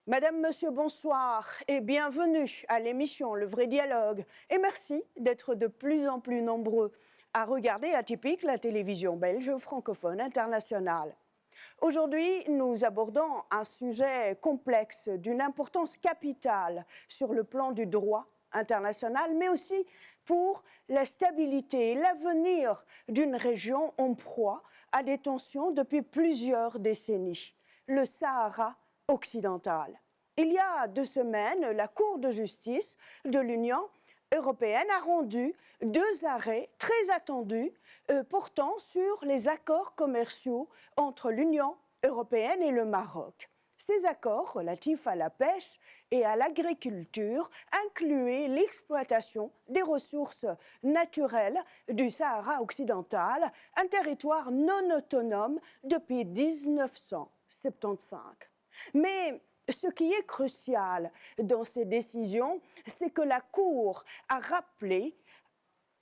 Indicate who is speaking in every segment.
Speaker 1: Madame, Monsieur, bonsoir et bienvenue à l'émission Le Vrai Dialogue. Et merci d'être de plus en plus nombreux à regarder Atypique, la télévision belge francophone internationale. Aujourd'hui, nous abordons un sujet complexe d'une importance capitale sur le plan du droit international, mais aussi pour la stabilité et l'avenir d'une région en proie à des tensions depuis plusieurs décennies, le Sahara occidental. Il y a 2 semaines, la Cour de justice de l'Union européenne a rendu 2 arrêts très attendus portant sur les accords commerciaux entre l'Union européenne et le Maroc. Ces accords relatifs à la pêche et à l'agriculture incluaient l'exploitation des ressources naturelles du Sahara occidental, un territoire non autonome depuis 1975. Mais ce qui est crucial dans ces décisions, c'est que la Cour a rappelé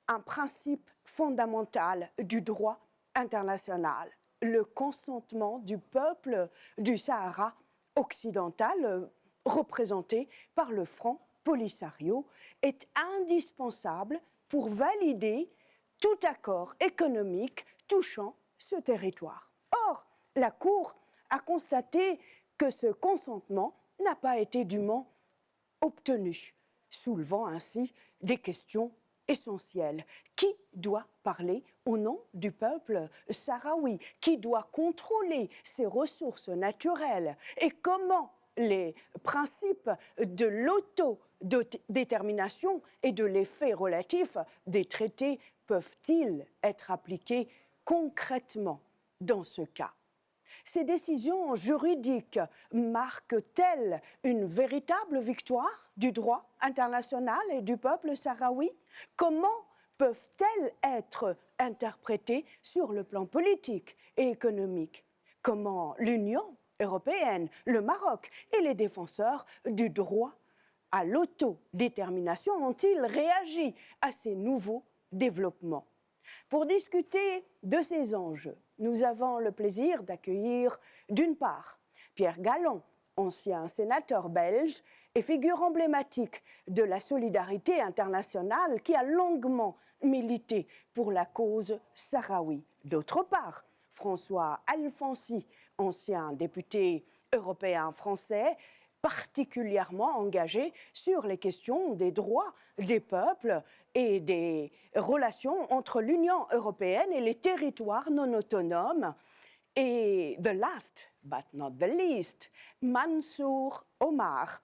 Speaker 1: un principe fondamental du droit international, le consentement du peuple du Sahara occidental, représenté par le Front Polisario, est indispensable pour valider tout accord économique touchant ce territoire. Or, la Cour a constaté que ce consentement n'a pas été dûment obtenu, soulevant ainsi des questions essentielles. Qui doit parler au nom du peuple sahraoui? Qui doit contrôler ses ressources naturelles? Et comment les principes de l'autodétermination et de l'effet relatif des traités peuvent-ils être appliqués concrètement dans ce cas? Ces décisions juridiques marquent-elles une véritable victoire du droit international et du peuple sahraoui? Comment peuvent-elles être interprétées sur le plan politique et économique? Comment l'Union européenne, le Maroc et les défenseurs du droit à l'autodétermination ont-ils réagi à ces nouveaux développements? Pour discuter de ces enjeux, nous avons le plaisir d'accueillir d'une part Pierre Gallon, ancien sénateur belge et figure emblématique de la solidarité internationale qui a longuement milité pour la cause sahraoui. D'autre part, François Alfonsi, ancien député européen français, particulièrement engagé sur les questions des droits des peuples et des relations entre l'Union européenne et les territoires non autonomes. Et the last but not the least, Mansour Omar,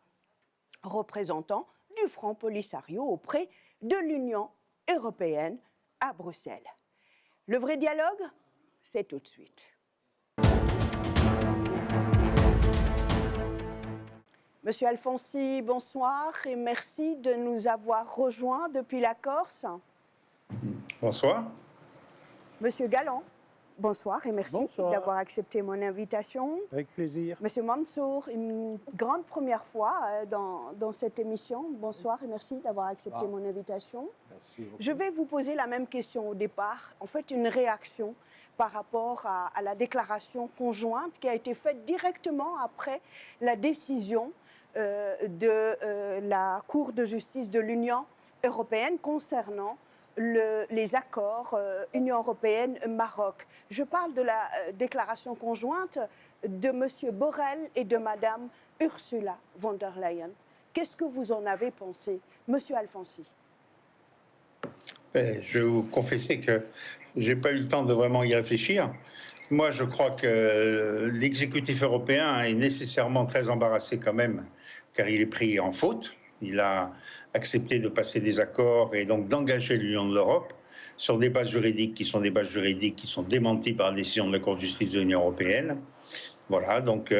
Speaker 1: représentant du Front Polisario auprès de l'Union européenne à Bruxelles. Le vrai dialogue, c'est tout de suite. Monsieur Alfonsi, bonsoir et merci de nous avoir rejoints depuis la Corse.
Speaker 2: Bonsoir.
Speaker 1: Monsieur Galland, bonsoir et merci d'avoir accepté mon invitation.
Speaker 3: Avec plaisir.
Speaker 1: Monsieur Mansour, une grande première fois dans cette émission. Bonsoir et merci d'avoir accepté mon invitation.
Speaker 2: Merci beaucoup.
Speaker 1: Je vais vous poser la même question au départ, en fait une réaction par rapport à la déclaration conjointe qui a été faite directement après la décision de la Cour de justice de l'Union européenne concernant les accords Union européenne-Maroc. Je parle de la déclaration conjointe de M. Borrell et de Mme Ursula von der Leyen. Qu'est-ce que vous en avez pensé, M. Alfonsi?
Speaker 2: Je vais vous confesser que je n'ai pas eu le temps de vraiment y réfléchir. Moi, je crois que l'exécutif européen est nécessairement très embarrassé quand même, car il est pris en faute. Il a accepté de passer des accords et donc d'engager l'Union de l'Europe sur des bases juridiques qui sont démenties par la décision de la Cour de justice de l'Union européenne. Voilà, donc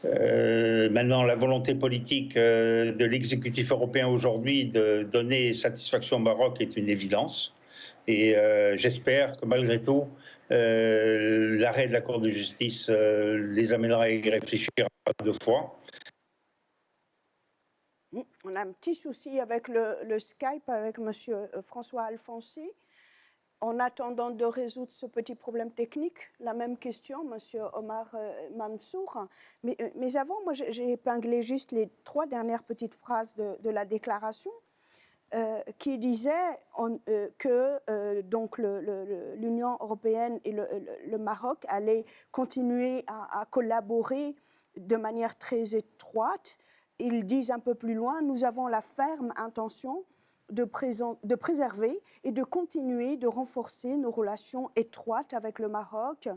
Speaker 2: maintenant la volonté politique de l'exécutif européen aujourd'hui de donner satisfaction au Maroc est une évidence. Et j'espère que malgré tout, l'arrêt de la Cour de justice les amènera à y réfléchir deux fois.
Speaker 1: On a un petit souci avec le Skype avec M. François Alfonsi. En attendant de résoudre ce petit problème technique, la même question, Monsieur Omar Mansour. Mais avant, moi, j'ai épinglé juste les 3 dernières petites phrases de la déclaration qui disaient que donc l'Union européenne et le Maroc allaient continuer à collaborer de manière très étroite. Ils disent un peu plus loin, nous avons la ferme intention de préserver et de continuer de renforcer nos relations étroites avec le Maroc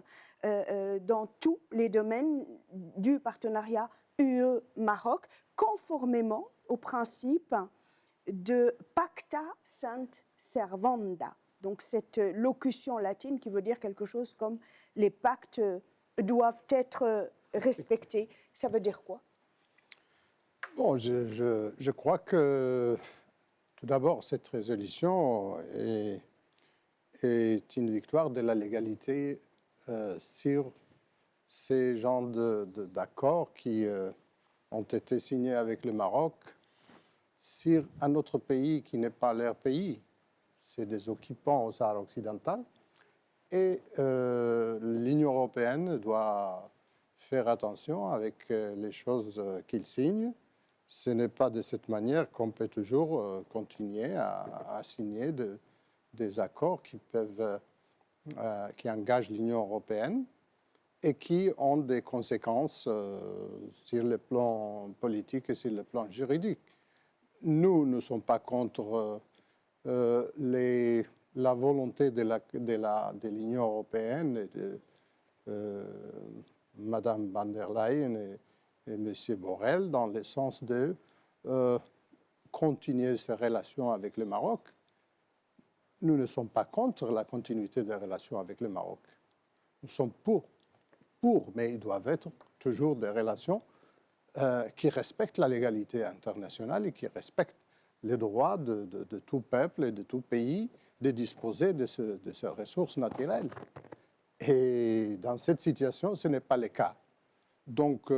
Speaker 1: dans tous les domaines du partenariat UE-Maroc, conformément au principe de pacta sunt servanda. Donc cette locution latine qui veut dire quelque chose comme les pactes doivent être respectés. Ça veut dire quoi?
Speaker 3: Bon, je crois que tout d'abord, cette résolution est une victoire de la légalité sur ces genres d'accords qui ont été signés avec le Maroc sur un autre pays qui n'est pas leur pays. C'est des occupants au Sahara occidental. Et l'Union européenne doit faire attention avec les choses qu'ils signent. Ce n'est pas de cette manière qu'on peut toujours continuer à signer des accords qui engagent l'Union européenne et qui ont des conséquences sur le plan politique et sur le plan juridique. Nous ne sommes pas contre la volonté de l'Union européenne et de Mme van der Leyen et M. Borrell dans le sens de continuer ces relations avec le Maroc. Nous ne sommes pas contre la continuité des relations avec le Maroc. Nous sommes pour, mais ils doivent être toujours des relations qui respectent la légalité internationale et qui respectent les droits de tout peuple et de tout pays de disposer de ces ressources naturelles. Et dans cette situation, ce n'est pas le cas. Donc,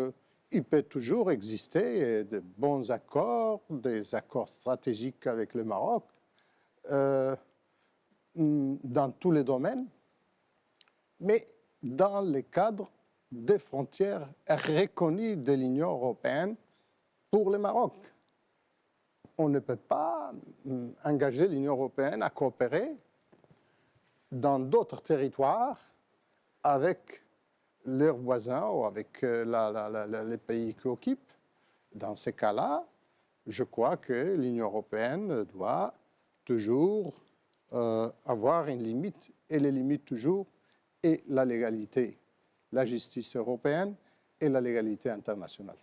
Speaker 3: il peut toujours exister de bons accords, des accords stratégiques avec le Maroc, dans tous les domaines, mais dans le cadre des frontières reconnues de l'Union européenne pour le Maroc. On ne peut pas engager l'Union européenne à coopérer dans d'autres territoires avec leurs voisins ou avec les pays qui occupent. Dans ces cas-là, je crois que l'Union européenne doit toujours avoir une limite, et les limites toujours est la légalité, la justice européenne et la légalité internationale.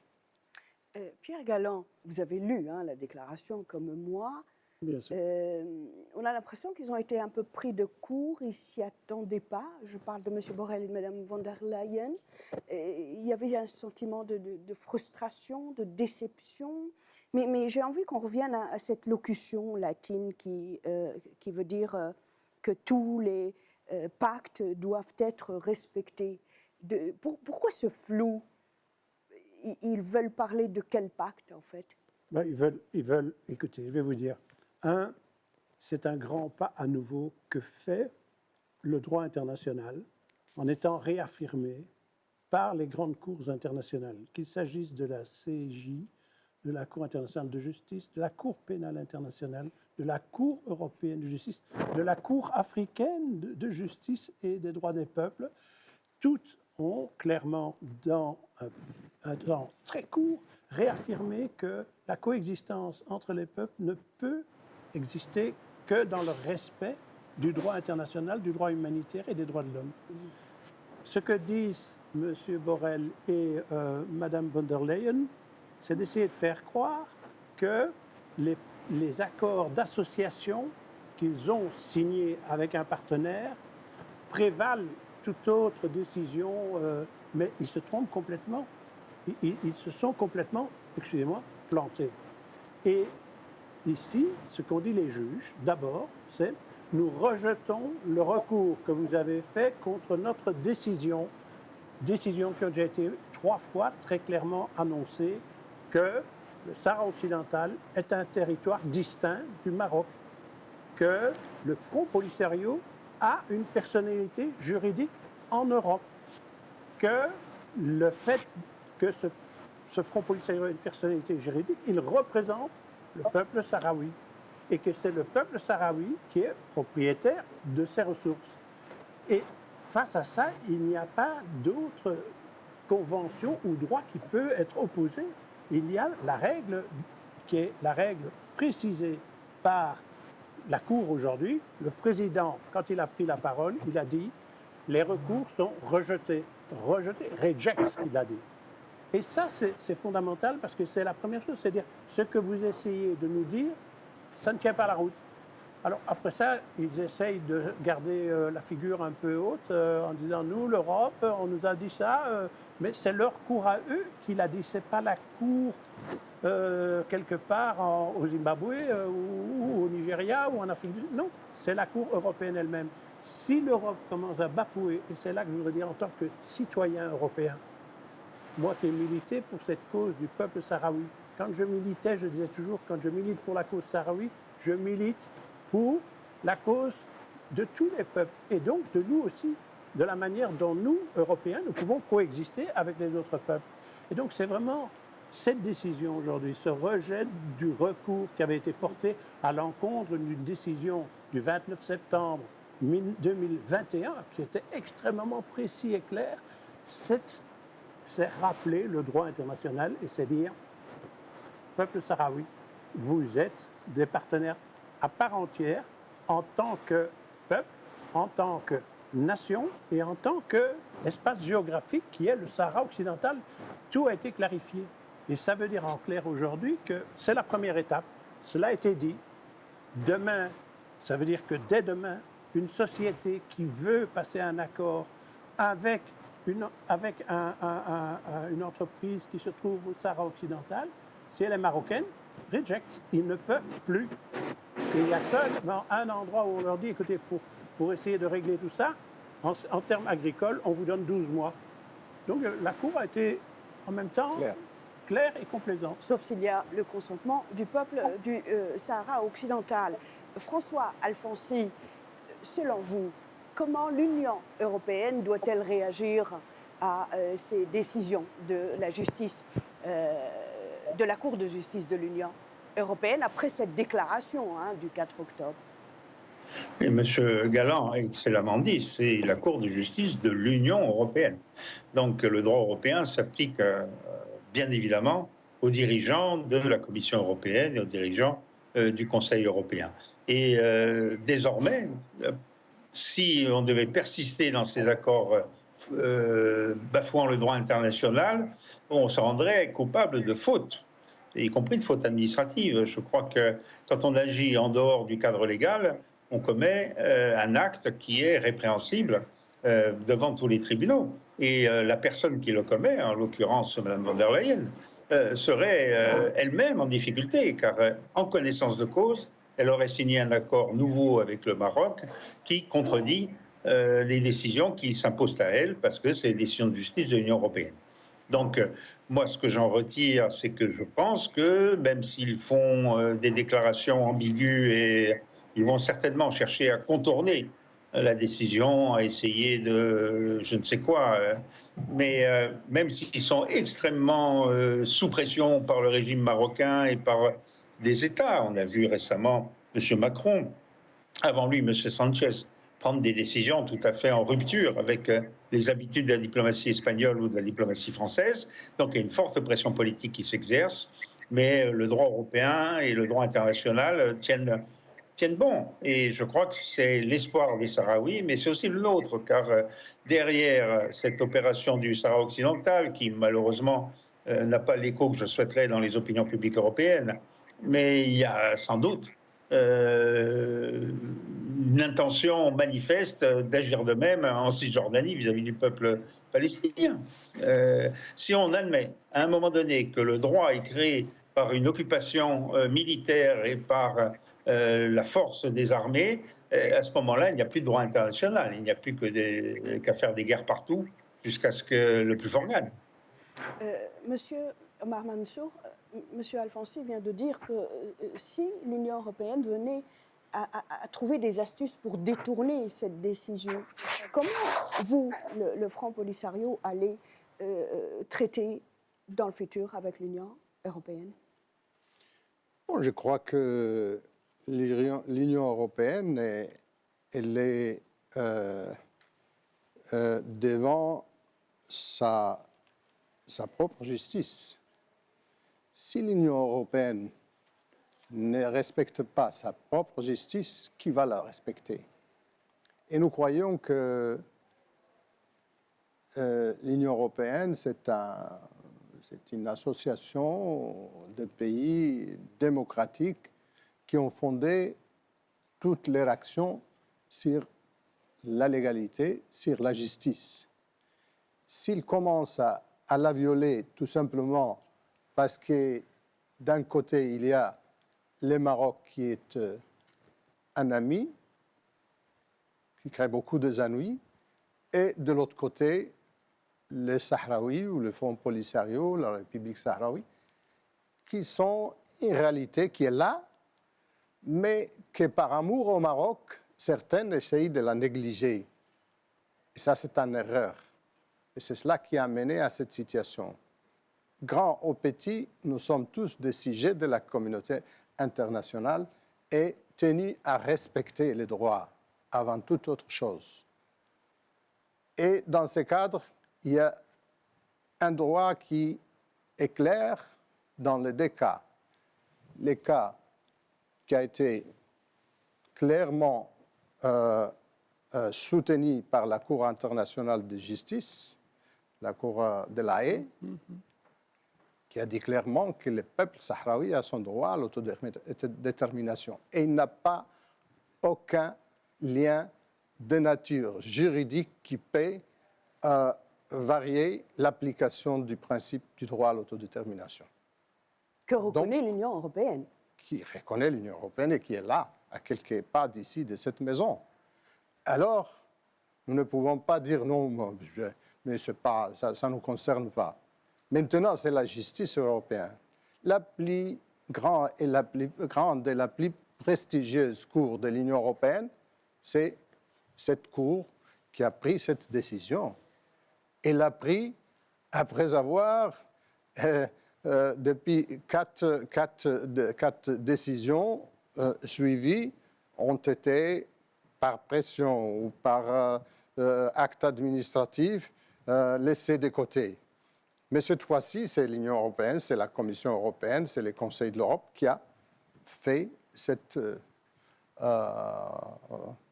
Speaker 1: Pierre Galland, vous avez lu la déclaration comme moi.
Speaker 4: Bien sûr.
Speaker 1: On a l'impression qu'ils ont été un peu pris de court, ils ne s'y attendaient pas. Je parle de M. Borrell et de Mme von der Leyen. Il y avait un sentiment de frustration, de déception. Mais j'ai envie qu'on revienne à cette locution latine qui veut dire que tous les pactes doivent être respectés. Pourquoi ce flou? Ils veulent parler de quel pacte, en fait?
Speaker 4: Ils veulent, écoutez, je vais vous dire. C'est un grand pas à nouveau que fait le droit international en étant réaffirmé par les grandes cours internationales, qu'il s'agisse de la CIJ, de la Cour internationale de justice, de la Cour pénale internationale, de la Cour européenne de justice, de la Cour africaine de justice et des droits des peuples. Toutes ont clairement, dans un temps très court, réaffirmé que la coexistence entre les peuples ne peut exister que dans le respect du droit international, du droit humanitaire et des droits de l'homme. Ce que disent M. Borrell et Mme von der Leyen, c'est d'essayer de faire croire que les accords d'association qu'ils ont signés avec un partenaire prévalent toute autre décision, mais ils se trompent complètement. Ils se sont complètement, excusez-moi, plantés. Et ici, ce qu'ont dit les juges, d'abord, c'est « nous rejetons le recours que vous avez fait contre notre décision », décision qui a déjà été 3 fois très clairement annoncée, que le Sahara occidental est un territoire distinct du Maroc, que le Front Polisario a une personnalité juridique en Europe. Que le fait que ce Front Polisario ait une personnalité juridique, il représente le peuple sahraoui. Et que c'est le peuple sahraoui qui est propriétaire de ses ressources. Et face à ça, il n'y a pas d'autre convention ou droit qui peut être opposé. Il y a la règle qui est la règle précisée par la Cour aujourd'hui. Le président, quand il a pris la parole, il a dit les recours sont rejetés. Rejetés, reject, ce qu'il a dit. Et ça, c'est fondamental parce que c'est la première chose, c'est-à-dire ce que vous essayez de nous dire, ça ne tient pas la route. Alors après ça, ils essayent de garder la figure un peu haute en disant nous, l'Europe, on nous a dit ça, mais c'est leur cour à eux qui l'a dit. C'est pas la cour quelque part au Zimbabwe ou au Nigeria ou en Afrique du Sud. Non, c'est la cour européenne elle-même. Si l'Europe commence à bafouer, et c'est là que je voudrais dire en tant que citoyen européen, moi qui ai milité pour cette cause du peuple sahraoui, quand je militais, je disais toujours, quand je milite pour la cause sahraoui, je milite pour la cause de tous les peuples, et donc de nous aussi, de la manière dont nous, Européens, nous pouvons coexister avec les autres peuples. Et donc c'est vraiment cette décision aujourd'hui, ce rejet du recours qui avait été porté à l'encontre d'une décision du 29 septembre 2021, qui était extrêmement précis et clair, c'est rappeler le droit international et c'est dire, peuple sahraoui, vous êtes des partenaires à part entière en tant que peuple, en tant que nation et en tant qu'espace géographique qui est le Sahara occidental. Tout a été clarifié. Et ça veut dire en clair aujourd'hui que c'est la première étape. Cela a été dit. Demain, ça veut dire que dès demain, une société qui veut passer un accord avec une entreprise qui se trouve au Sahara occidental, si elle est marocaine, reject. Ils ne peuvent plus. Et il y a seulement un endroit où on leur dit, écoutez, pour essayer de régler tout ça, en termes agricoles, on vous donne 12 mois. Donc la Cour a été en même temps claire et complaisante.
Speaker 1: Sauf s'il y a le consentement du peuple du Sahara occidental. François Alfonsi, selon vous, comment l'Union européenne doit-elle réagir à ces décisions de la justice, de la Cour de justice de l'Union européenne après cette déclaration du 4 octobre?
Speaker 2: Et M. Galland a excellemment dit, c'est la Cour de justice de l'Union européenne. Donc le droit européen s'applique bien évidemment aux dirigeants de la Commission européenne et aux dirigeants du Conseil européen. Et désormais, si on devait persister dans ces accords bafouant le droit international, on se rendrait coupable de fautes, y compris de fautes administratives. Je crois que quand on agit en dehors du cadre légal, on commet un acte qui est répréhensible devant tous les tribunaux. Et la personne qui le commet, en l'occurrence Mme von der Leyen, serait elle-même en difficulté, car en connaissance de cause, elle aurait signé un accord nouveau avec le Maroc qui contredit les décisions qui s'imposent à elle, parce que c'est des décisions de justice de l'Union européenne. Donc, moi, ce que j'en retire, c'est que je pense que même s'ils font des déclarations ambiguës et ils vont certainement chercher à contourner la décision, à essayer de je ne sais quoi, mais même s'ils sont extrêmement sous pression par le régime marocain et par des États, on a vu récemment M. Macron, avant lui M. Sanchez, prendre des décisions tout à fait en rupture avec les habitudes de la diplomatie espagnole ou de la diplomatie française. Donc il y a une forte pression politique qui s'exerce, mais le droit européen et le droit international tiennent bon. Et je crois que c'est l'espoir des Sahraouis, mais c'est aussi le nôtre, car derrière cette opération du Sahara occidental, qui malheureusement n'a pas l'écho que je souhaiterais dans les opinions publiques européennes, mais il y a sans doute une intention manifeste d'agir de même en Cisjordanie vis-à-vis du peuple palestinien. Si on admet à un moment donné que le droit est créé par une occupation militaire et par la force des armées, à ce moment-là, il n'y a plus de droit international. Il n'y a plus qu'à faire des guerres partout jusqu'à ce que le plus fort gagne.
Speaker 1: Monsieur Omar Mansour, Monsieur Alfonsi vient de dire que si l'Union européenne venait à trouver des astuces pour détourner cette décision. Comment vous, le Front Polisario, allez traiter dans le futur avec l'Union européenne?
Speaker 3: Bon, je crois que l'Union européenne, elle est devant sa propre justice. Si l'Union européenne ne respecte pas sa propre justice, qui va la respecter? Et nous croyons que l'Union européenne, c'est une association de pays démocratiques qui ont fondé toutes leurs actions sur la légalité, sur la justice. S'ils commencent à la violer tout simplement parce que d'un côté, il y a le Maroc qui est un ami, qui crée beaucoup d'ennuis, et de l'autre côté, les Sahraouis ou le Front Polisario, la République sahraoui, qui sont une réalité qui est là, mais que par amour au Maroc, certains essayent de la négliger. Et ça, c'est une erreur. Et c'est cela qui a mené à cette situation. Grands ou petits, nous sommes tous des sujets de la communauté internationale et tenus à respecter les droits avant toute autre chose. Et dans ce cadre, il y a un droit qui est clair dans les deux cas. Le cas qui a été clairement soutenu par la Cour internationale de justice, la Cour de la Haye, qui a dit clairement que le peuple sahraoui a son droit à l'autodétermination. Et il n'a pas aucun lien de nature juridique qui peut varier l'application du principe du droit à l'autodétermination.
Speaker 1: Que reconnaît l'Union européenne.
Speaker 3: Qui reconnaît l'Union européenne et qui est là, à quelques pas d'ici, de cette maison. Alors, nous ne pouvons pas dire non, mais c'est pas, ça ne nous concerne pas. Maintenant, c'est la justice européenne. La plus grande et la plus prestigieuse cour de l'Union européenne, c'est cette cour qui a pris cette décision. Elle l'a pris après avoir, depuis quatre décisions suivies, ont été par pression ou par acte administratif laissées de côté. Mais cette fois-ci, c'est l'Union européenne, c'est la Commission européenne, c'est le Conseil de l'Europe qui a fait cet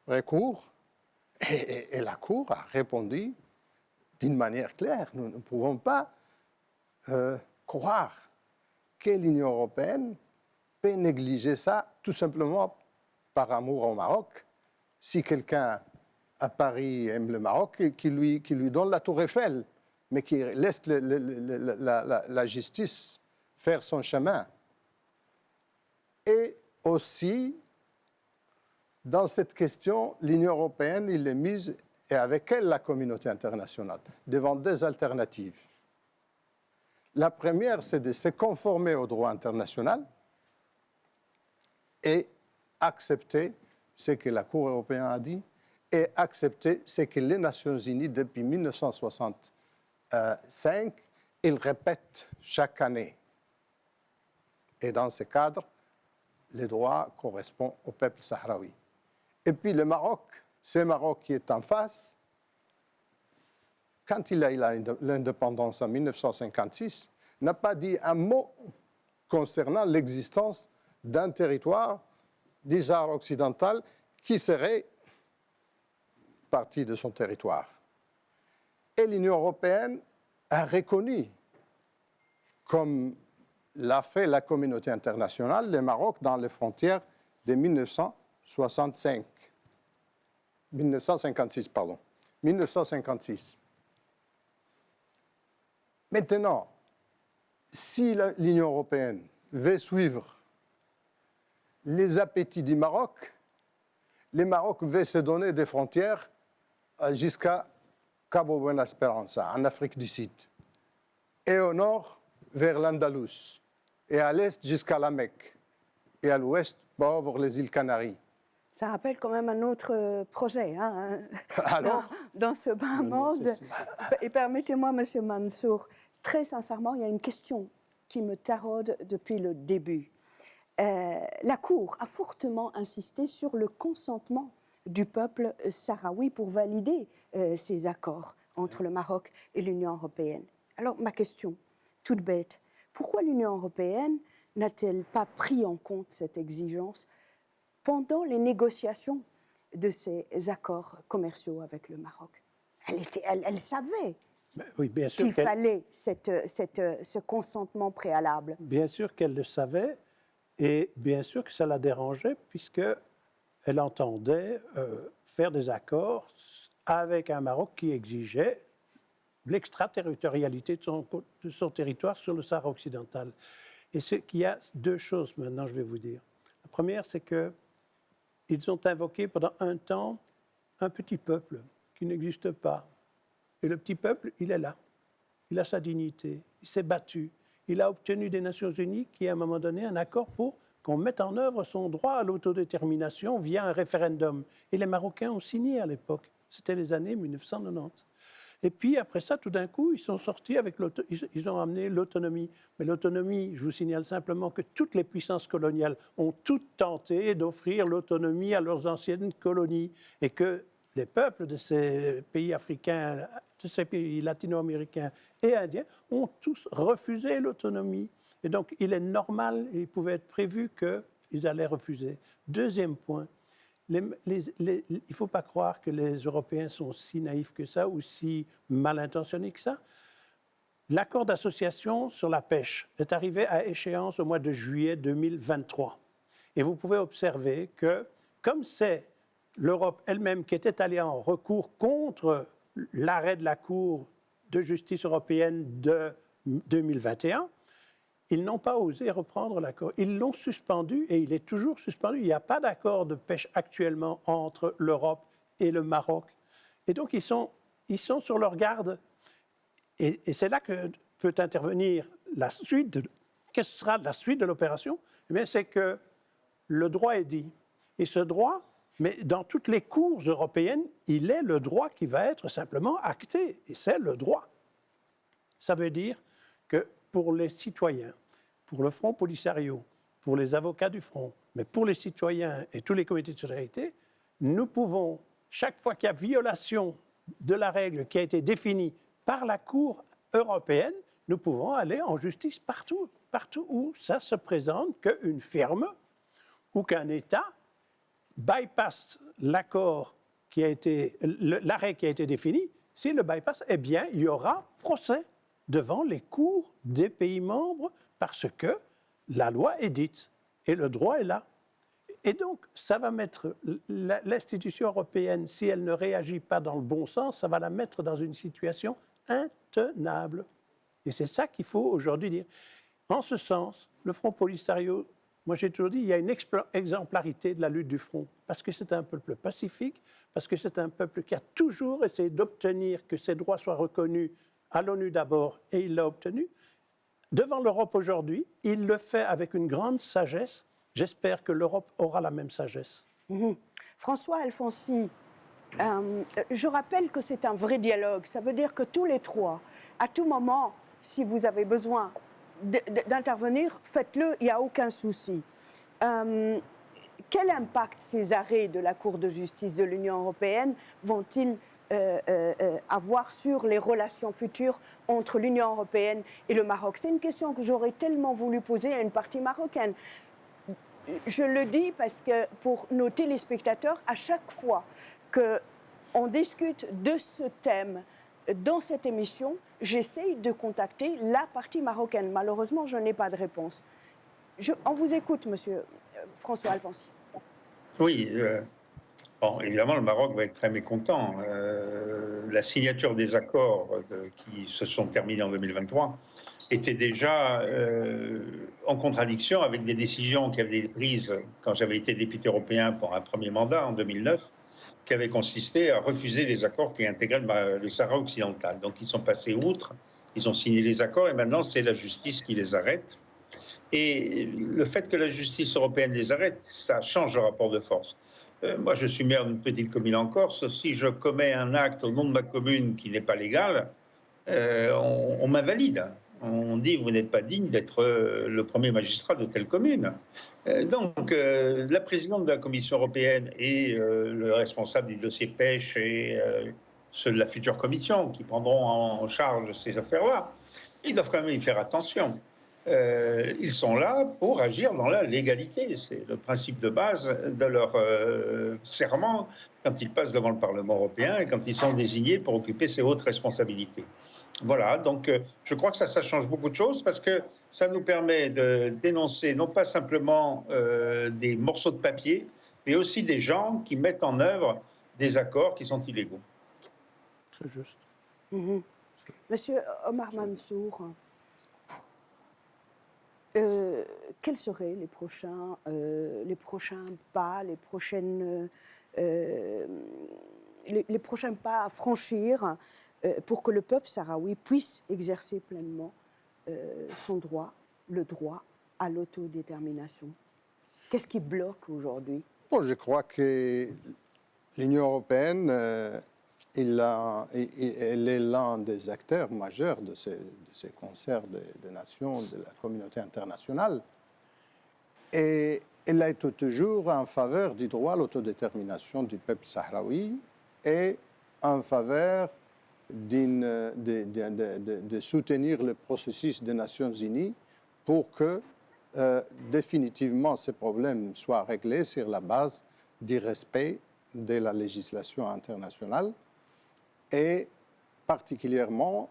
Speaker 3: recours. Et la Cour a répondu d'une manière claire. Nous ne pouvons pas croire que l'Union européenne peut négliger ça tout simplement par amour au Maroc. Si quelqu'un à Paris aime le Maroc, qui lui donne la Tour Eiffel, mais qui laisse la justice faire son chemin. Et aussi, dans cette question, l'Union européenne, il est mise, et avec elle la communauté internationale, devant des alternatives. La première, c'est de se conformer au droit international et accepter ce que la Cour européenne a dit et accepter ce que les Nations unies, depuis 1965, ils répètent chaque année. Et dans ce cadre, les droits correspondent au peuple sahraoui. Et puis le Maroc, c'est le Maroc qui est en face. Quand il a eu l'indépendance en 1956, n'a pas dit un mot concernant l'existence d'un territoire du Sahara occidental qui serait partie de son territoire. Et l'Union européenne a reconnu, comme l'a fait la communauté internationale, le Maroc dans les frontières de 1956. Maintenant, si l'Union européenne veut suivre les appétits du Maroc, le Maroc veut se donner des frontières jusqu'à Cabo Buena Esperanza, en Afrique du Sud, et au nord vers l'Andalous, et à l'est jusqu'à la Mecque, et à l'ouest vers les îles Canaries.
Speaker 1: Ça rappelle quand même un autre projet hein,
Speaker 3: Alors,
Speaker 1: dans ce bas monde. Et permettez-moi, Monsieur Mansour, très sincèrement, il y a une question qui me taraude depuis le début. La Cour a fortement insisté sur le consentement du peuple sahraoui pour valider ces accords entre le Maroc et l'Union européenne. Alors, ma question, toute bête, pourquoi l'Union européenne n'a-t-elle pas pris en compte cette exigence pendant les négociations de ces accords commerciaux avec le Maroc? Elle savait
Speaker 4: Oui, bien sûr
Speaker 1: qu'il fallait ce consentement préalable.
Speaker 4: Bien sûr qu'elle le savait, et bien sûr que ça la dérangeait, puisqu'elle entendait faire des accords avec un Maroc qui exigeait l'extraterritorialité de son territoire sur le Sahara occidental. Et il y a deux choses maintenant, je vais vous dire. La première, c'est qu'ils ont invoqué pendant un temps un petit peuple qui n'existe pas. Et le petit peuple, il est là. Il a sa dignité, il s'est battu. Il a obtenu des Nations Unies qui, à un moment donné, un accord pour qu'on mette en œuvre son droit à l'autodétermination via un référendum. Et les Marocains ont signé à l'époque. C'était les années 1990. Et puis, après ça, tout d'un coup, ils sont sortis avec ils ont amené l'autonomie. Mais l'autonomie, je vous signale simplement que toutes les puissances coloniales ont toutes tenté d'offrir l'autonomie à leurs anciennes colonies et que les peuples de ces pays africains, de ces pays latino-américains et indiens ont tous refusé l'autonomie. Et donc, il est normal, et il pouvait être prévu qu'ils allaient refuser. Deuxième point, il ne faut pas croire que les Européens sont si naïfs que ça ou si mal intentionnés que ça. L'accord d'association sur la pêche est arrivé à échéance au mois de juillet 2023. Et vous pouvez observer que, comme c'est l'Europe elle-même qui était allée en recours contre l'arrêt de la Cour de justice européenne de 2021, ils n'ont pas osé reprendre l'accord. Ils l'ont suspendu et il est toujours suspendu. Il n'y a pas d'accord de pêche actuellement entre l'Europe et le Maroc. Et donc, ils sont sur leur garde. Et c'est là que peut intervenir la suite. Qu'est-ce que sera la suite de l'opération? Eh bien, c'est que le droit est dit. Et ce droit, mais dans toutes les cours européennes, il est le droit qui va être simplement acté. Et c'est le droit. Ça veut dire que pour les citoyens, pour le Front Polisario, pour les avocats du Front, mais pour les citoyens et tous les comités de solidarité, nous pouvons, chaque fois qu'il y a violation de la règle qui a été définie par la Cour européenne, nous pouvons aller en justice partout où ça se présente qu'une firme ou qu'un État bypasse l'accord qui a été, l'arrêt qui a été défini. S'il le bypasse, eh bien, il y aura procès devant les cours des pays membres parce que la loi est dite et le droit est là. Et donc, ça va mettre l'institution européenne, si elle ne réagit pas dans le bon sens, ça va la mettre dans une situation intenable. Et c'est ça qu'il faut aujourd'hui dire. En ce sens, le Front Polisario, moi j'ai toujours dit, il y a une exemplarité de la lutte du Front, parce que c'est un peuple pacifique, parce que c'est un peuple qui a toujours essayé d'obtenir que ses droits soient reconnus à l'ONU d'abord, et il l'a obtenu. Devant l'Europe aujourd'hui, il le fait avec une grande sagesse. J'espère que l'Europe aura la même sagesse.
Speaker 1: François Alfonsi, je rappelle que c'est un vrai dialogue. Ça veut dire que tous les trois, à tout moment, si vous avez besoin d'intervenir, faites-le, il n'y a aucun souci. Quel impact ces arrêts de la Cour de justice de l'Union européenne vont-ils avoir sur les relations futures entre l'Union européenne et le Maroc? C'est une question que j'aurais tellement voulu poser à une partie marocaine. Je le dis parce que pour nos téléspectateurs, à chaque fois qu'on discute de ce thème dans cette émission, j'essaye de contacter la partie marocaine. Malheureusement, je n'ai pas de réponse. On vous écoute, monsieur François Alfonsi.
Speaker 2: Oui, bon, évidemment, le Maroc va être très mécontent. La signature des accords qui se sont terminés en 2023 était déjà en contradiction avec des décisions qui avaient été prises quand j'avais été député européen pour un premier mandat en 2009, qui avaient consisté à refuser les accords qui intégraient le Sahara occidental. Donc ils sont passés outre, ils ont signé les accords et maintenant c'est la justice qui les arrête. Et le fait que la justice européenne les arrête, ça change le rapport de force. Moi, je suis maire d'une petite commune en Corse. Si je commets un acte au nom de ma commune qui n'est pas légal, on m'invalide. On dit vous n'êtes pas digne d'être le premier magistrat de telle commune. Donc, la présidente de la Commission européenne et le responsable du dossier pêche et ceux de la future commission qui prendront en charge ces affaires-là, ils doivent quand même y faire attention. Ils sont là pour agir dans la légalité. C'est le principe de base de leur serment quand ils passent devant le Parlement européen et quand ils sont désignés pour occuper ces hautes responsabilités. Voilà, donc je crois que ça change beaucoup de choses parce que ça nous permet de dénoncer non pas simplement des morceaux de papier, mais aussi des gens qui mettent en œuvre des accords qui sont illégaux.
Speaker 4: Très juste.
Speaker 1: Monsieur Omar Mansour, quels seraient les prochains pas, les prochains pas à franchir pour que le peuple sahraoui puisse exercer pleinement son droit, le droit à l'autodétermination? Qu'est-ce qui bloque aujourd'hui?
Speaker 3: Bon, je crois que l'Union européenne, elle est l'un des acteurs majeurs de ces concerts de nations, de la communauté internationale. Et elle a été toujours en faveur du droit à l'autodétermination du peuple sahraoui et en faveur de soutenir le processus des Nations Unies pour que définitivement ces problèmes soient réglés sur la base du respect de la législation internationale et particulièrement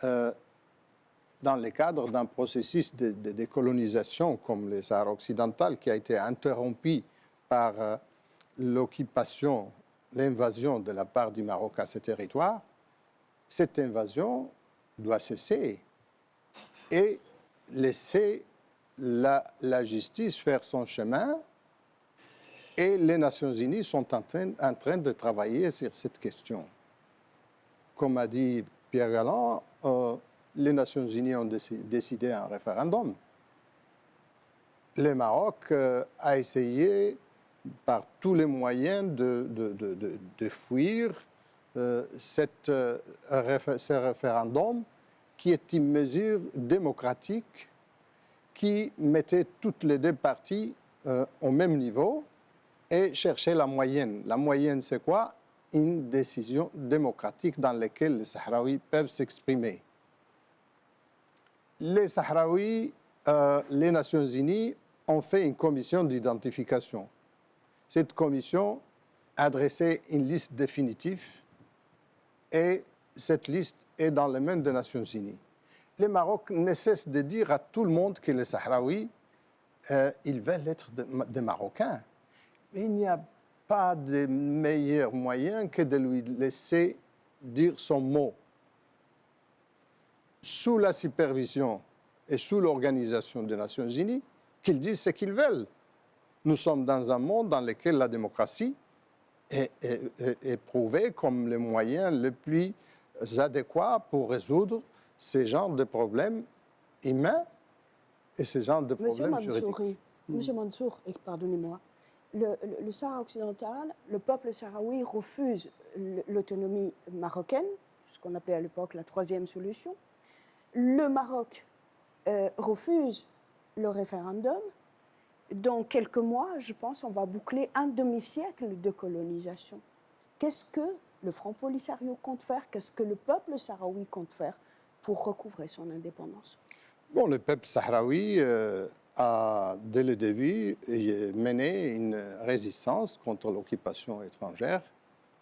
Speaker 3: dans le cadre d'un processus de décolonisation comme le Sahara occidental qui a été interrompu par l'occupation, l'invasion de la part du Maroc à ce territoire. Cette invasion doit cesser et laisser la justice faire son chemin. Et les Nations Unies sont en train de travailler sur cette question. Comme a dit Pierre Galland, les Nations Unies ont décidé un référendum. Le Maroc a essayé par tous les moyens de fuir ce référendum qui est une mesure démocratique qui mettait toutes les deux parties au même niveau et cherchait la moyenne. La moyenne, c'est quoi? Une décision démocratique dans laquelle les Sahraouis peuvent s'exprimer. Les Sahraouis, les Nations Unies ont fait une commission d'identification. Cette commission a dressé une liste définitive et cette liste est dans les mains des Nations Unies. Le Maroc ne cesse de dire à tout le monde que les Sahraouis, ils veulent être des Marocains. Il n'y a pas de meilleur moyen que de lui laisser dire son mot. Sous la supervision et sous l'organisation des Nations Unies, qu'ils disent ce qu'ils veulent. Nous sommes dans un monde dans lequel la démocratie est prouvée comme le moyen le plus adéquat pour résoudre ces genres de problèmes humains et ces genres de problèmes juridiques.
Speaker 1: Monsieur Mansour, pardonnez-moi, le Sahara occidental, le peuple sahraoui refuse l'autonomie marocaine, ce qu'on appelait à l'époque la troisième solution. Le Maroc refuse le référendum. Dans quelques mois, je pense, on va boucler un demi-siècle de colonisation. Qu'est-ce que le Front Polisario compte faire? Qu'est-ce que le peuple sahraoui compte faire pour recouvrer son indépendance?
Speaker 3: Bon, le peuple sahraoui a, dès le début, mené une résistance contre l'occupation étrangère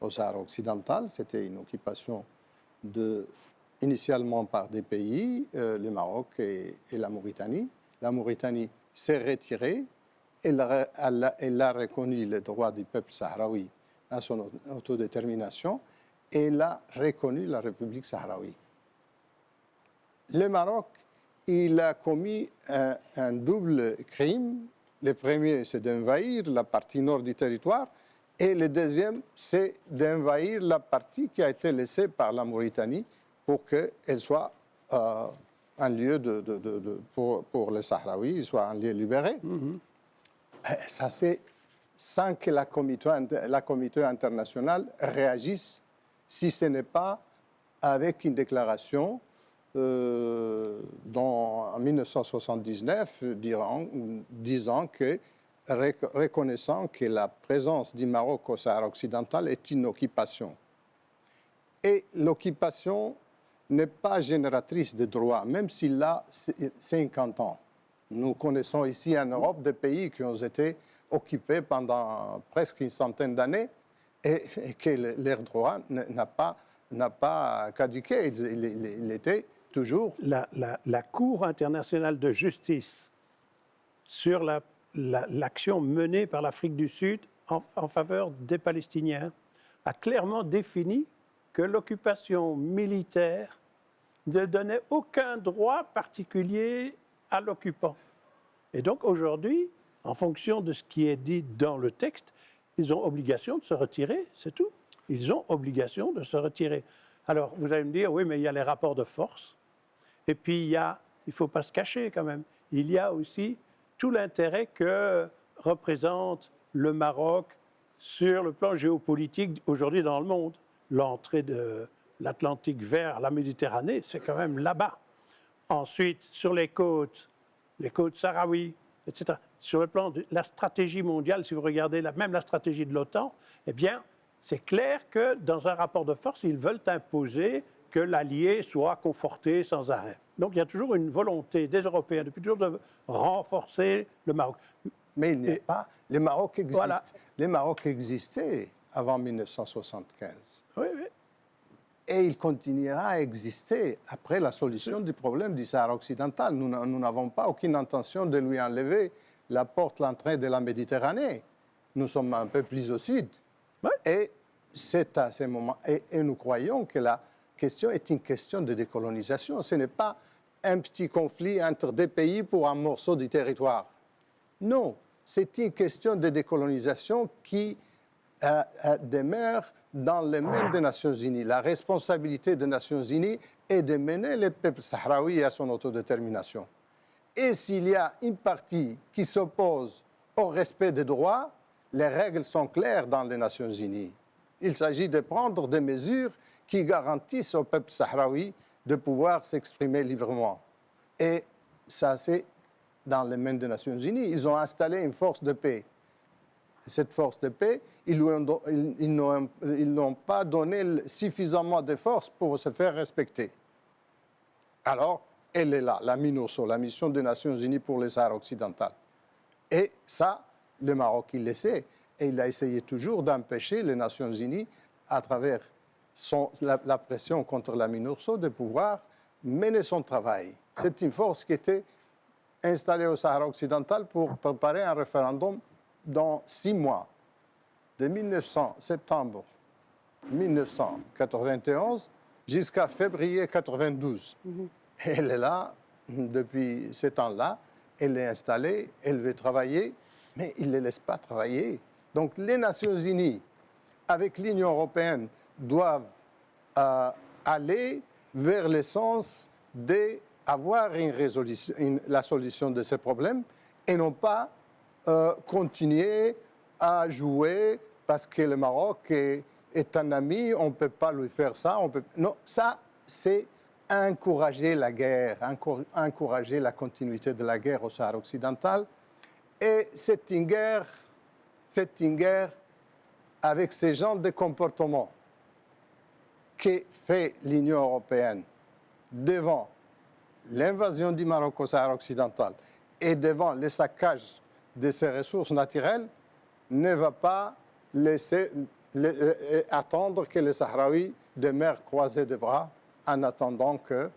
Speaker 3: au Sahara occidental. C'était une occupation initialement par des pays, le Maroc et la Mauritanie. La Mauritanie s'est retirée. Elle a reconnu le droit du peuple sahraoui à son autodétermination et elle a reconnu la République sahraoui. Le Maroc, il a commis un double crime. Le premier, c'est d'envahir la partie nord du territoire et le deuxième, c'est d'envahir la partie qui a été laissée par la Mauritanie pour qu'elle soit un lieu pour les Sahraouis, soit un lieu libéré. Ça, c'est sans que la communauté internationale réagisse, si ce n'est pas avec une déclaration en 1979 disant que, reconnaissant que la présence du Maroc au Sahara occidental est une occupation. Et l'occupation n'est pas génératrice de droits, même s'il a 50 ans. Nous connaissons ici en Europe des pays qui ont été occupés pendant presque une centaine d'années et que leur droit n'a pas caduqué. Il était toujours...
Speaker 4: La Cour internationale de justice sur l'action menée par l'Afrique du Sud en faveur des Palestiniens a clairement défini que l'occupation militaire ne donnait aucun droit particulier à l'occupant. Et donc aujourd'hui, en fonction de ce qui est dit dans le texte, ils ont obligation de se retirer, c'est tout. Ils ont obligation de se retirer. Alors vous allez me dire, oui, mais il y a les rapports de force. Et puis il ne faut pas se cacher quand même, il y a aussi tout l'intérêt que représente le Maroc sur le plan géopolitique aujourd'hui dans le monde. L'entrée de l'Atlantique vers la Méditerranée, c'est quand même là-bas. Ensuite, sur les côtes sahraouies, etc. Sur le plan de la stratégie mondiale, si vous regardez même la stratégie de l'OTAN, eh bien, c'est clair que dans un rapport de force, ils veulent imposer que l'allié soit conforté sans arrêt. Donc, il y a toujours une volonté des Européens depuis toujours de renforcer le Maroc.
Speaker 3: Mais il n'y a pas... Le Maroc existe.
Speaker 4: Voilà.
Speaker 3: Le Maroc existait avant 1975.
Speaker 4: Oui, oui.
Speaker 3: Et il continuera à exister après la solution du problème du Sahara occidental. Nous n'avons pas aucune intention de lui enlever la porte d'entrée de la Méditerranée. Nous sommes un peu plus au sud.
Speaker 4: Ouais.
Speaker 3: Et c'est à ce moment. Et nous croyons que la question est une question de décolonisation. Ce n'est pas un petit conflit entre deux pays pour un morceau du territoire. Non, c'est une question de décolonisation qui demeure dans les mains des Nations Unies. La responsabilité des Nations Unies est de mener le peuple sahraoui à son autodétermination. Et s'il y a une partie qui s'oppose au respect des droits, les règles sont claires dans les Nations Unies. Il s'agit de prendre des mesures qui garantissent au peuple sahraoui de pouvoir s'exprimer librement. Et ça, c'est dans les mains des Nations Unies. Ils ont installé une force de paix. Cette force de paix, ils n'ont pas donné suffisamment de force pour se faire respecter. Alors, elle est là, la MINURSO, la mission des Nations Unies pour le Sahara occidental. Et ça, le Maroc, il le sait. Et il a essayé toujours d'empêcher les Nations Unies, à travers la pression contre la MINURSO, de pouvoir mener son travail. C'est une force qui était installée au Sahara occidental pour préparer un référendum dans 6 mois, de septembre 1991 jusqu'à février 1992. Elle est là depuis ce temps-là, elle est installée, elle veut travailler, mais il ne les laisse pas travailler. Donc les Nations Unies, avec l'Union européenne, doivent aller vers le sens d'avoir la solution de ces problèmes et non pas continuer à jouer parce que le Maroc est un ami, on ne peut pas lui faire ça. Non, ça, c'est encourager la guerre, encourager la continuité de la guerre au Sahara occidental. Et c'est une guerre avec ce genre de comportement que fait l'Union européenne devant l'invasion du Maroc au Sahara occidental et devant le saccage de ses ressources naturelles, ne va pas laisser attendre que les Sahraouis demeurent croisés de bras en attendant que...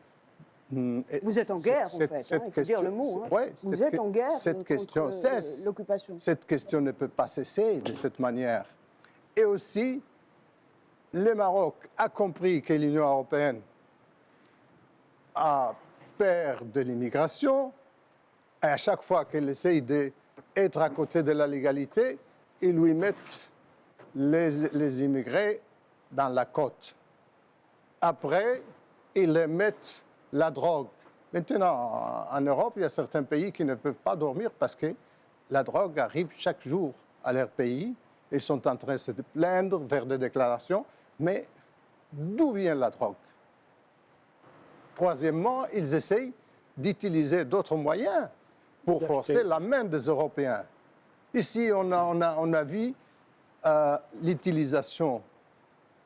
Speaker 1: Vous êtes en guerre, en fait, il faut dire le mot.
Speaker 3: Ouais,
Speaker 1: vous êtes en guerre
Speaker 3: contre
Speaker 1: l'occupation.
Speaker 3: Cette question ne peut pas cesser de cette manière. Et aussi, le Maroc a compris que l'Union européenne a peur de l'immigration. Et à chaque fois qu'elle essaye d'être à côté de la légalité, ils lui mettent les immigrés dans la côte. Après, ils les mettent la drogue. Maintenant, en Europe, il y a certains pays qui ne peuvent pas dormir parce que la drogue arrive chaque jour à leur pays. Ils sont en train de se plaindre, faire des déclarations. Mais d'où vient la drogue? Troisièmement, ils essayent d'utiliser d'autres moyens pour forcer la main des Européens. Ici, on a vu l'utilisation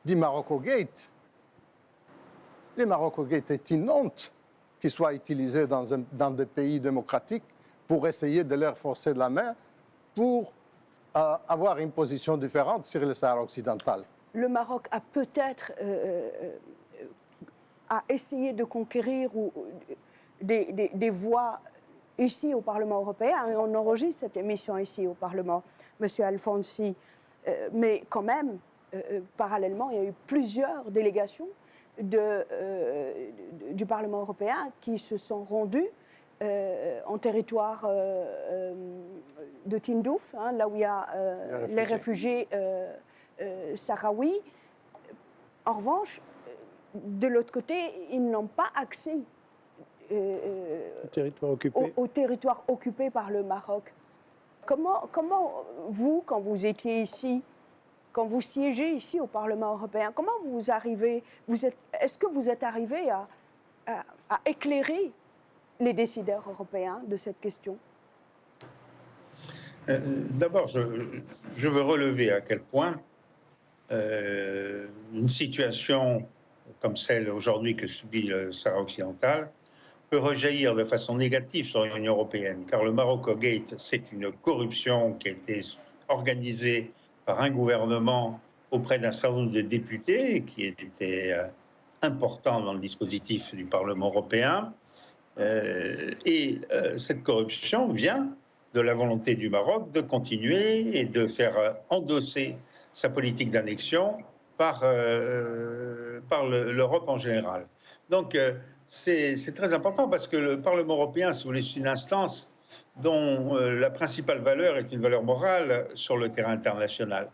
Speaker 3: du Morocco Gate. Le Morocco Gate est une honte qu'il soit utilisé dans des pays démocratiques pour essayer de leur forcer la main pour avoir une position différente sur le Sahara occidental.
Speaker 1: Le Maroc a peut-être a essayé de conquérir des voix ici au Parlement européen, et on enregistre cette émission ici au Parlement, Monsieur Alfonsi, mais quand même, parallèlement, il y a eu plusieurs délégations du Parlement européen qui se sont rendues en territoire de Tindouf, hein, là où il y a les réfugiés sahraouis. En revanche, de l'autre côté, ils n'ont pas accès au territoire occupé par le Maroc. Comment vous, quand vous étiez ici, quand vous siégez ici au Parlement européen, comment vous arrivez, est-ce que vous êtes arrivé à éclairer les décideurs européens de cette question?
Speaker 2: D'abord, je veux relever à quel point une situation comme celle aujourd'hui que subit le Sahara occidental peut rejaillir de façon négative sur l'Union européenne, car le Morocco Gate, c'est une corruption qui a été organisée par un gouvernement auprès d'un certain nombre de députés, qui était important dans le dispositif du Parlement européen. Cette corruption vient de la volonté du Maroc de continuer et de faire endosser sa politique d'annexion par l'Europe en général. Donc, c'est très important parce que le Parlement européen, si vous voulez, c'est une instance dont la principale valeur est une valeur morale sur le terrain international.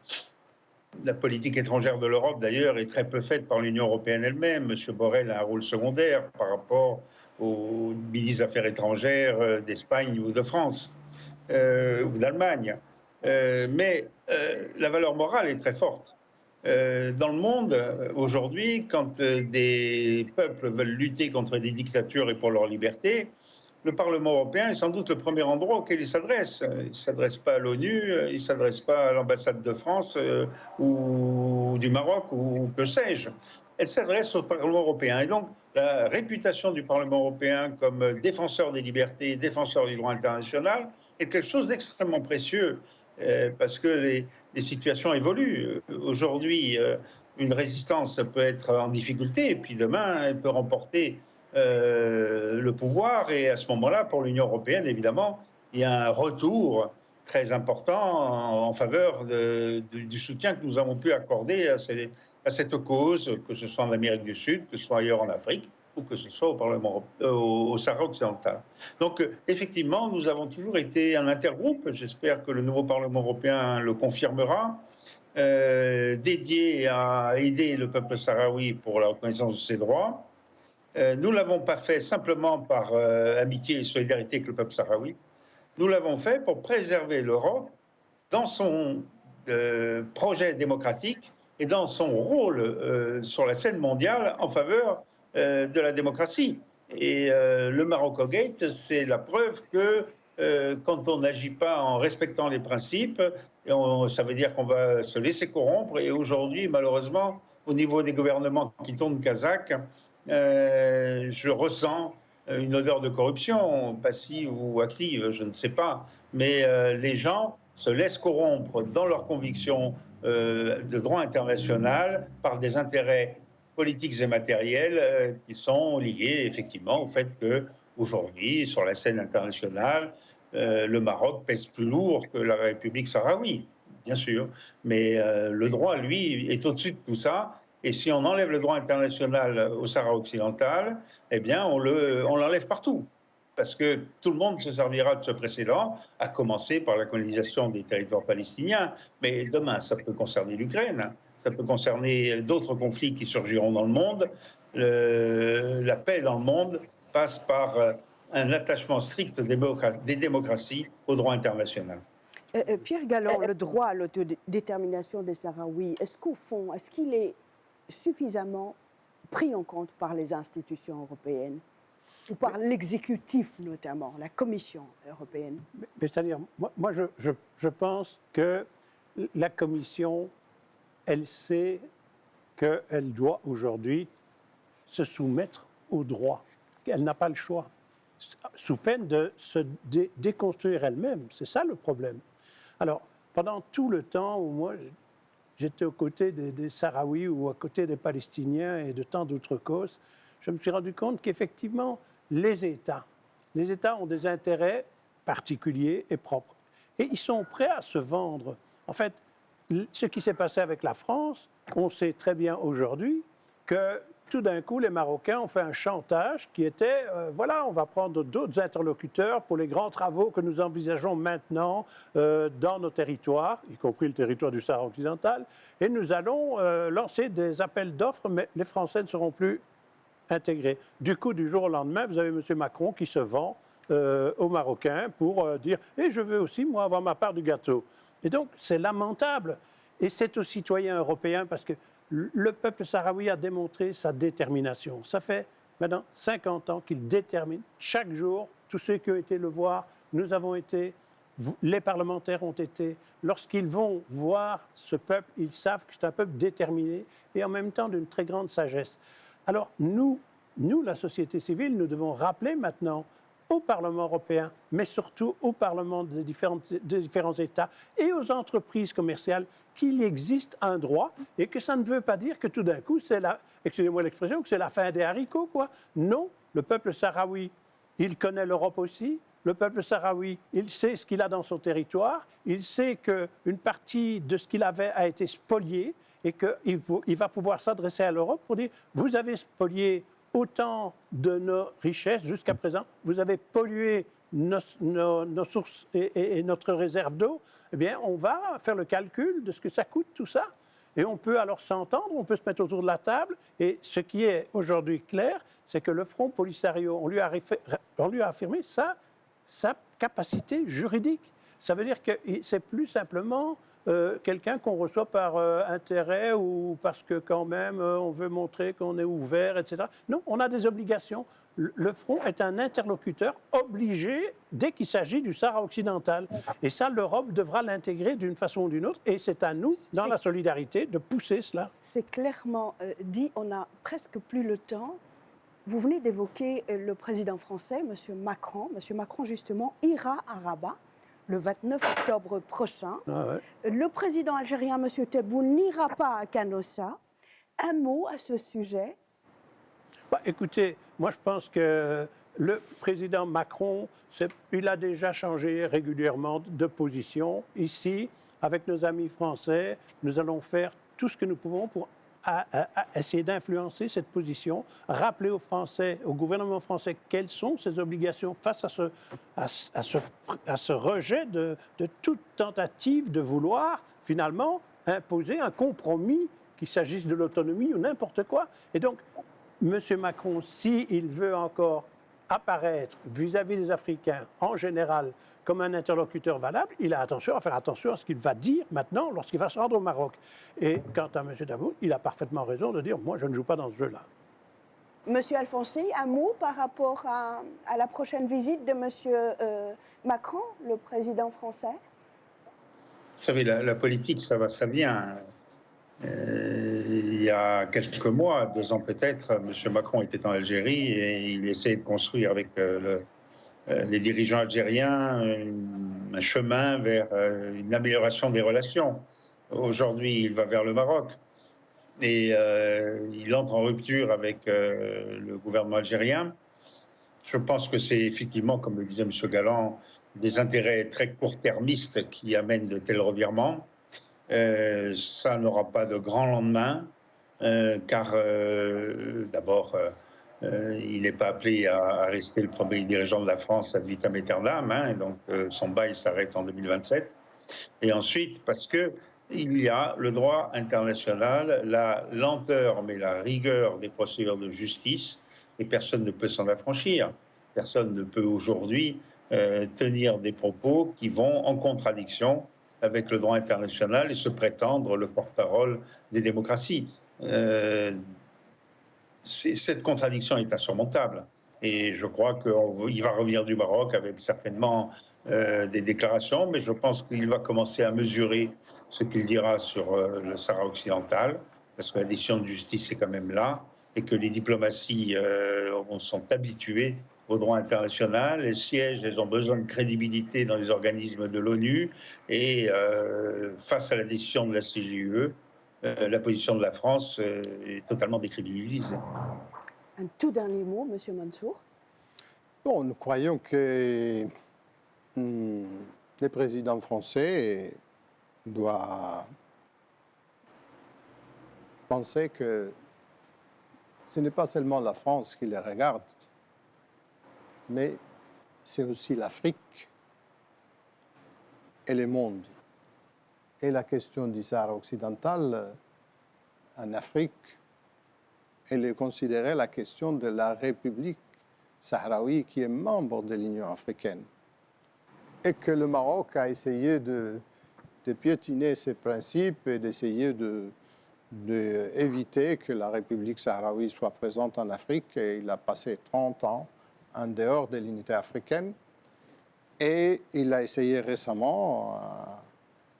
Speaker 2: La politique étrangère de l'Europe, d'ailleurs, est très peu faite par l'Union européenne elle-même. M. Borrell a un rôle secondaire par rapport aux ministres des Affaires étrangères d'Espagne ou de France ou d'Allemagne. Mais la valeur morale est très forte. Dans le monde, aujourd'hui, quand des peuples veulent lutter contre des dictatures et pour leur liberté, le Parlement européen est sans doute le premier endroit auquel il s'adresse. Il ne s'adresse pas à l'ONU, il ne s'adresse pas à l'ambassade de France ou du Maroc ou que sais-je. Elle s'adresse au Parlement européen. Et donc, la réputation du Parlement européen comme défenseur des libertés, défenseur du droit international, est quelque chose d'extrêmement précieux. Parce que les situations évoluent. Aujourd'hui, une résistance peut être en difficulté, et puis demain, elle peut remporter le pouvoir. Et à ce moment-là, pour l'Union européenne, évidemment, il y a un retour très important en faveur du soutien que nous avons pu accorder à cette cause, que ce soit en Amérique du Sud, que ce soit ailleurs en Afrique, ou que ce soit au Sahara occidental. Donc, effectivement, nous avons toujours été un intergroupe, j'espère que le nouveau Parlement européen le confirmera, dédié à aider le peuple sahraoui pour la reconnaissance de ses droits. Nous ne l'avons pas fait simplement par amitié et solidarité avec le peuple sahraoui. Nous l'avons fait pour préserver l'Europe dans son projet démocratique et dans son rôle sur la scène mondiale en faveur de la démocratie. Et le Morocco Gate, c'est la preuve que quand on n'agit pas en respectant les principes, ça veut dire qu'on va se laisser corrompre. Et aujourd'hui, malheureusement, au niveau des gouvernements qui tournent kazakh, je ressens une odeur de corruption, passive ou active, je ne sais pas. Mais les gens se laissent corrompre dans leurs convictions de droit international par des intérêts politiques et matériels qui sont liés effectivement au fait qu'aujourd'hui, sur la scène internationale, le Maroc pèse plus lourd que la République sahraoui, bien sûr. Mais le droit, lui, est au-dessus de tout ça. Et si on enlève le droit international au Sahara occidental, eh bien, on l'enlève partout. Parce que tout le monde se servira de ce précédent, à commencer par la colonisation des territoires palestiniens. Mais demain, ça peut concerner l'Ukraine, ça peut concerner d'autres conflits qui surgiront dans le monde. La paix dans le monde passe par un attachement strict des démocraties au droit international.
Speaker 1: Pierre Galland, le droit à l'autodétermination des Sahraouis, est-ce qu'au fond, est-ce qu'il est suffisamment pris en compte par les institutions européennes ou par l'exécutif notamment, la Commission européenne?
Speaker 4: Mais c'est-à-dire, moi je pense que la Commission, elle sait qu'elle doit aujourd'hui se soumettre au droit. Elle n'a pas le choix, sous peine de se déconstruire elle-même. C'est ça le problème. Alors, pendant tout le temps où moi, j'étais aux côtés des Sahraouis ou à côté des Palestiniens et de tant d'autres causes, je me suis rendu compte qu'effectivement, les États ont des intérêts particuliers et propres. Et ils sont prêts à se vendre. En fait, ce qui s'est passé avec la France, on sait très bien aujourd'hui que tout d'un coup, les Marocains ont fait un chantage qui était, voilà, on va prendre d'autres interlocuteurs pour les grands travaux que nous envisageons maintenant dans nos territoires, y compris le territoire du Sahara occidental, et nous allons lancer des appels d'offres, mais les Français ne seront plus intégrés. Du coup, du jour au lendemain, vous avez M. Macron qui se vend aux Marocains pour dire « Et je veux aussi, moi, avoir ma part du gâteau ». Et donc, c'est lamentable. Et c'est aux citoyens européens parce que le peuple sahraoui a démontré sa détermination. Ça fait maintenant 50 ans qu'il détermine chaque jour tous ceux qui ont été le voir. Nous avons été, les parlementaires ont été. Lorsqu'ils vont voir ce peuple, ils savent que c'est un peuple déterminé et en même temps d'une très grande sagesse. Alors nous, la société civile, nous devons rappeler maintenant au Parlement européen, mais surtout au Parlement des différents États et aux entreprises commerciales qu'il existe un droit et que ça ne veut pas dire que tout d'un coup, c'est excusez-moi l'expression, que c'est la fin des haricots, quoi. Non, le peuple sahraoui, il connaît l'Europe aussi. Le peuple sahraoui, il sait ce qu'il a dans son territoire. Il sait qu'une partie de ce qu'il avait a été spoliée et qu'il va pouvoir s'adresser à l'Europe pour dire « Vous avez spolié autant de nos richesses jusqu'à présent, vous avez pollué nos sources et notre réserve d'eau, eh bien, on va faire le calcul de ce que ça coûte tout ça. Et on peut alors s'entendre, on peut se mettre autour de la table. Et ce qui est aujourd'hui clair, c'est que le Front Polisario, on lui a affirmé sa capacité juridique. Ça veut dire que c'est plus simplement quelqu'un qu'on reçoit par intérêt ou parce que quand même on veut montrer qu'on est ouvert, etc. Non, on a des obligations. Le Front est un interlocuteur obligé dès qu'il s'agit du Sahara occidental. Et ça, l'Europe devra l'intégrer d'une façon ou d'une autre. Et c'est à nous, dans la solidarité, de pousser cela.
Speaker 1: C'est clairement dit, on n'a presque plus le temps. Vous venez d'évoquer le président français, M. Macron. M. Macron, justement, ira à Rabat le 29 octobre prochain.
Speaker 4: Ah ouais.
Speaker 1: Le président algérien, M. Tebboune, n'ira pas à Canossa. Un mot à ce sujet?
Speaker 4: Bah, écoutez, moi je pense que le président Macron, il a déjà changé régulièrement de position. Ici, avec nos amis français, nous allons faire tout ce que nous pouvons pour essayer d'influencer cette position, rappeler aux Français, au gouvernement français, quelles sont ses obligations face à ce rejet de toute tentative de vouloir, finalement, imposer un compromis, qu'il s'agisse de l'autonomie ou n'importe quoi. Et donc, M. Macron, s'il veut encore apparaître vis-à-vis des Africains, en général, comme un interlocuteur valable, il a à faire attention à ce qu'il va dire maintenant lorsqu'il va se rendre au Maroc. Et quant à M. Tebboune, il a parfaitement raison de dire « moi, je ne joue pas dans ce jeu-là ».
Speaker 1: Monsieur Alfonsi, un mot par rapport à la prochaine visite de M. Macron, le président français?
Speaker 2: Vous savez, la politique, ça va, ça vient. Il y a quelques mois, 2 ans peut-être, M. Macron était en Algérie et il essayait de construire avec les dirigeants algériens un chemin vers une amélioration des relations. Aujourd'hui, il va vers le Maroc et il entre en rupture avec le gouvernement algérien. Je pense que c'est effectivement, comme le disait M. Galland, des intérêts très court-termistes qui amènent de tels revirements. Ça n'aura pas de grand lendemain, car d'abord, il n'est pas appelé à rester le premier dirigeant de la France ad vitam aeternam, et donc son bail s'arrête en 2027. Et ensuite, parce qu'il y a le droit international, la lenteur mais la rigueur des procédures de justice, et personne ne peut s'en affranchir. Personne ne peut aujourd'hui tenir des propos qui vont en contradiction avec le droit international et se prétendre le porte-parole des démocraties. Cette contradiction est insurmontable. Et je crois qu'il va revenir du Maroc avec certainement des déclarations, mais je pense qu'il va commencer à mesurer ce qu'il dira sur le Sahara occidental, parce que la décision de justice est quand même là, et que les diplomaties sont habituées au droit international. Elles siègent, elles ont besoin de crédibilité dans les organismes de l'ONU, et face à la décision de la CJUE, la position de la France est totalement décrédibilisée.
Speaker 1: Un tout dernier mot, Monsieur Mansour.
Speaker 3: Bon, nous croyons que le président français doit penser que ce n'est pas seulement la France qui les regarde, mais c'est aussi l'Afrique et le monde. Et la question du Sahara occidental en Afrique, elle est considérée la question de la République sahraoui qui est membre de l'Union africaine. Et que le Maroc a essayé de piétiner ces principes et d'essayer d'éviter que la République sahraoui soit présente en Afrique. Et il a passé 30 ans en dehors de l'unité africaine. Et il a essayé récemment,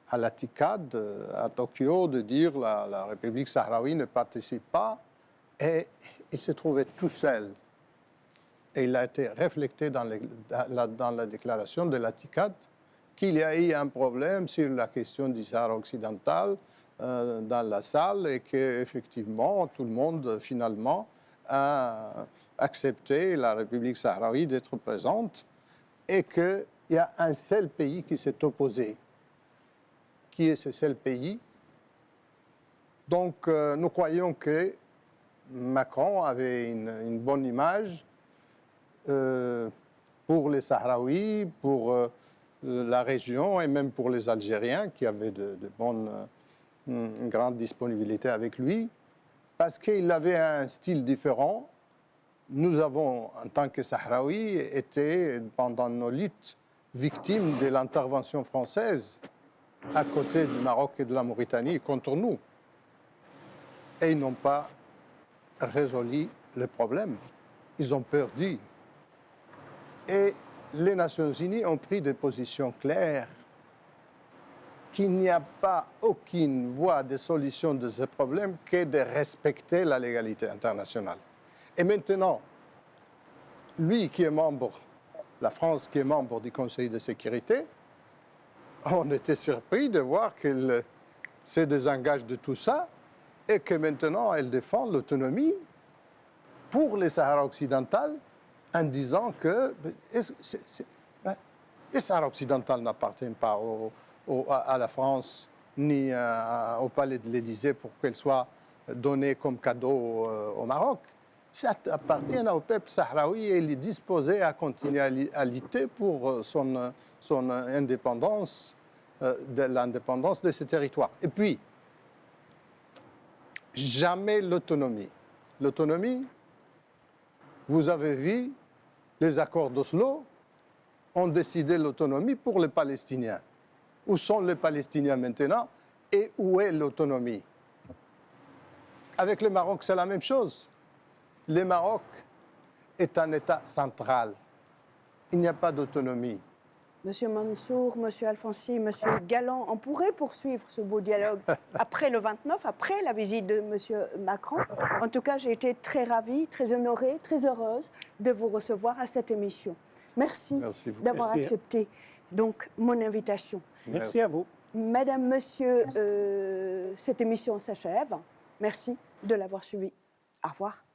Speaker 3: à la TICAD, à Tokyo, de dire que la République sahraoui ne participe pas. Et il s'est trouvé tout seul. Et il a été reflété dans la déclaration de la TICAD qu'il y a eu un problème sur la question du Sahara occidental dans la salle et qu'effectivement, tout le monde, finalement, a accepté la République sahraoui d'être présente et qu'il y a un seul pays qui s'est opposé. Qui est ce seul pays? Donc, nous croyons que Macron avait une bonne image pour les Sahraouis, pour la région et même pour les Algériens qui avaient une grande disponibilité avec lui, parce qu'il avait un style différent. Nous avons, en tant que Sahraouis, été, pendant nos luttes, victimes de l'intervention française à côté du Maroc et de la Mauritanie contre nous. Et ils n'ont pas résolu le problème. Ils ont perdu. Et les Nations Unies ont pris des positions claires qu'il n'y a pas aucune voie de solution de ce problème que de respecter la légalité internationale. Et maintenant, lui qui est membre, la France qui est membre du Conseil de sécurité, on était surpris de voir qu'elle se désengage de tout ça et que maintenant elle défend l'autonomie pour le Sahara occidental en disant que le Sahara occidental n'appartient pas à la France ni au palais de l'Élysée pour qu'elle soit donnée comme cadeau au Maroc. Ça appartient au peuple sahraoui et il est disposé à continuer à lutter pour son indépendance, l'indépendance de ses territoires. Et puis, jamais l'autonomie. L'autonomie, vous avez vu, les accords d'Oslo ont décidé l'autonomie pour les Palestiniens. Où sont les Palestiniens maintenant et où est l'autonomie? Avec le Maroc, c'est la même chose. Le Maroc est un État central. Il n'y a pas d'autonomie.
Speaker 1: Monsieur Mansour, Monsieur Alfonsi, Monsieur Galland, on pourrait poursuivre ce beau dialogue après le 29, après la visite de Monsieur Macron. En tout cas, j'ai été très ravie, très honorée, très heureuse de vous recevoir à cette émission. Merci d'avoir accepté donc mon invitation.
Speaker 4: Merci à vous.
Speaker 1: Madame, Monsieur, cette émission s'achève. Merci de l'avoir suivie. Au revoir.